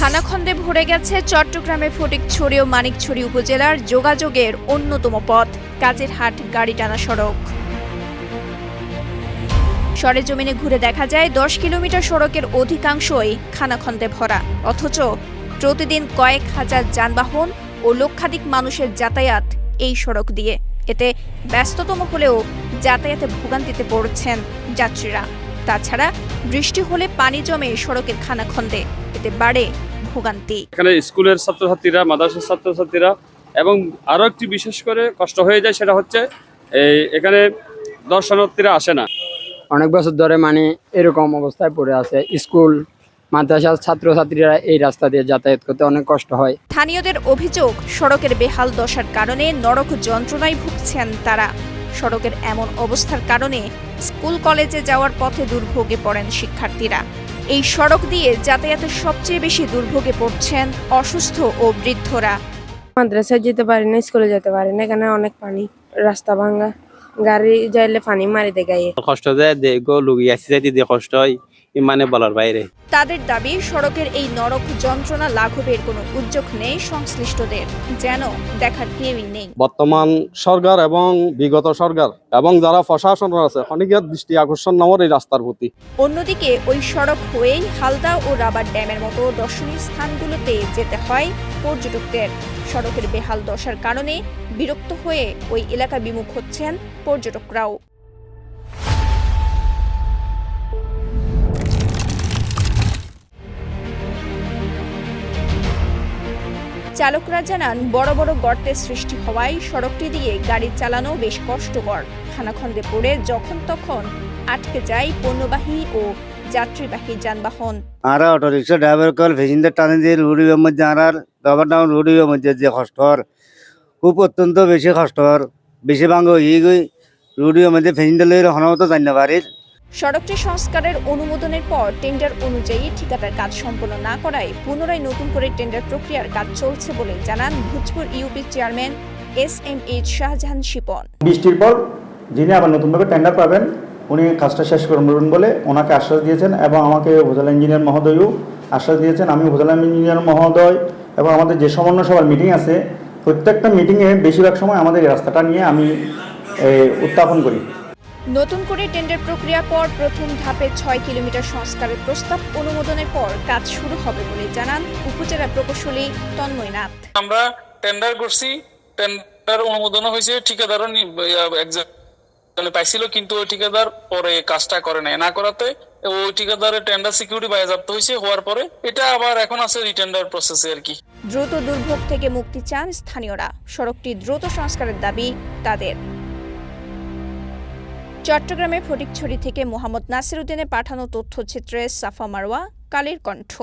খানাখন্দে ভরে গেছে চট্টগ্রামের ফটিকছড়ি ও মানিকছড়ি উপজেলার যোগাযোগের অন্যতম পথ কাজেরহাট গাড়ি টানা সড়ক। সরেজমিনে ঘুরে দেখা যায় 10 কিলোমিটার সড়কের অধিকাংশই খানাখন্দে ভরা, অথচ প্রতিদিন কয়েক হাজার যানবাহন ও লক্ষাধিক মানুষের যাতায়াত এই সড়ক দিয়ে। এতে ব্যস্ততম হলেও যাতায়াতে ভোগান্তিতে পড়ছেন যাত্রীরা। তাছাড়া বৃষ্টি হলে পানি জমে সড়কের খানাখন্দে, এতে বাড়ে ভোগান্তি। এখানে স্কুলের ছাত্রছাত্রীরা, মাদ্রাসার ছাত্রছাত্রীরা এবং আরো একটি বিশেষ করে কষ্ট হয়ে যায়, সেটা হচ্ছে এখানে দর্শনার্থীরা আসে না। অনেক বছর ধরে এরকম অবস্থায় পড়ে আছে। স্কুল মাদ্রাসার ছাত্রছাত্রীরা এই রাস্তা দিয়ে যাতায়াত করতে অনেক কষ্ট হয়। স্থানীয়দের অভিযোগ, সড়কের বেহাল দশার কারণে নরক যন্ত্রণায় ভুগছেন তারা। সড়কের এমন অবস্থার কারণে স্কুল কলেজে যাওয়ার পথে দুর্ভোগে পড়েন শিক্ষার্থীরা। এই সড়ক দিয়ে যাতায়াতে সবচেয়ে বেশি দুর্ভোগে পড়ছেন অসুস্থ ও বৃদ্ধরা। মাদ্রাসায় যেতে পারি না, স্কুলে যেতে পারি না, এখানে অনেক পানি, রাস্তা ভাঙা, গাড়ি যাইলে পানি মারি দে গায়ে। কষ্ট যায়, দেখো লুগি আসি যাইতে দিয়ে কষ্ট হয়, মানে বলার বাইরে। তাদের দাবি, সড়কের এই নরক যন্ত্রণা লাঘবের কোনো উদ্যোগ নেই সংশ্লিষ্টদের, যেন দেখার কেউই নেই। বর্তমান সরকার এবং বিগত সরকার এবং যারা প্রশাসন আছে অনেকের দৃষ্টি আকর্ষণ নামের এই রাস্তার প্রতি। অন্যদিকে ওই সড়ক হয়েই হালদা ও রাবার ড্যামের মতো দর্শনীয় স্থানগুলোতে যেতে হয় পর্যটকদের। সড়কের বেহাল দশার কারণে বিরক্ত হয়ে ওই এলাকা বিমুখ হচ্ছেন পর্যটকরাও। চালকরা জানান, বড় বড় গর্তের সৃষ্টি হওয়ায় সড়কটি দিয়ে গাড়ি চালানো বেশ কষ্টকর। খানাখন্দে পড়ে যখন তখন আটকে যায় পণ্যবাহী ও যাত্রীবাহী যানবাহন। আর auto rickshaw driver call passenger টানে দিয়ে রুডির মধ্যে আর রাবার ডাউন রুডির মধ্যে যে কষ্টর, খুব অত্যন্ত বেশি কষ্টর, বেশি ভাঙ্গ হয়ে গই রুডির মধ্যে প্যাসেঞ্জার লইলে হনমতো জানি না বাড়ির। সড়কটি সংস্কারের অনুমোদনের পর টেন্ডার অনুযায়ী ঠিকাদার কাজ সম্পন্ন না করায় পুনরায় নতুন করে টেন্ডার প্রক্রিয়ার কাজ চলছে বলে জানান Bhujpur UP chairman SMH Shahjahan Shipon. বৃষ্টির পর যিনি আবার নতুনভাবে টেন্ডার পাবেন উনি কাজটা শেষ করবেন বলে ওনাকে আশ্বাস দিয়েছেন এবং আমাকে উপজেলা ইঞ্জিনিয়ার মহোদয়ও আশ্বাস দিয়েছেন। আমি উপজেলা ইঞ্জিনিয়ার মহোদয় এবং আমাদের যে সমন্বয় সভার মিটিং আছে, প্রত্যেকটা মিটিংয়ে বেশিরভাগ সময় আমাদের এই রাস্তাটা নিয়ে আমি উত্থাপন করি। নতুন করে টেন্ডার প্রক্রিয়ার পর প্রথম ধাপে 6 কিলোমিটার সংস্কারের প্রস্তাব অনুমোদনের পর কাজ শুরু হবে বলে জানান উপজেলা প্রকৌশলী তন্ময় নাথ। আমরা টেন্ডার করছি, টেন্ডার অনুমোদন হয়েছে, ঠিকাদারও পাইছিল, কিন্তু ওই ঠিকাদার পরে কাজটা করে নাই। না করাতে ওই ঠিকাদারের টেন্ডার সিকিউরিটি বাজেয়াপ্ত হয়েছে, হওয়ার পরে এটা আবার এখন আছে রিটেন্ডার প্রসেসে আর কি। দ্রুত দুর্ভোগ থেকে মুক্তি চান স্থানীয়রা। সড়কটি দ্রুত সংস্কারের দাবি তাদের। চট্টগ্রামের ফটিকছড়ি থেকে মোহাম্মদ নাসির উদ্দিনের পাঠানো তথ্যচিত্রে সাফা মারওয়া, কালের কণ্ঠ।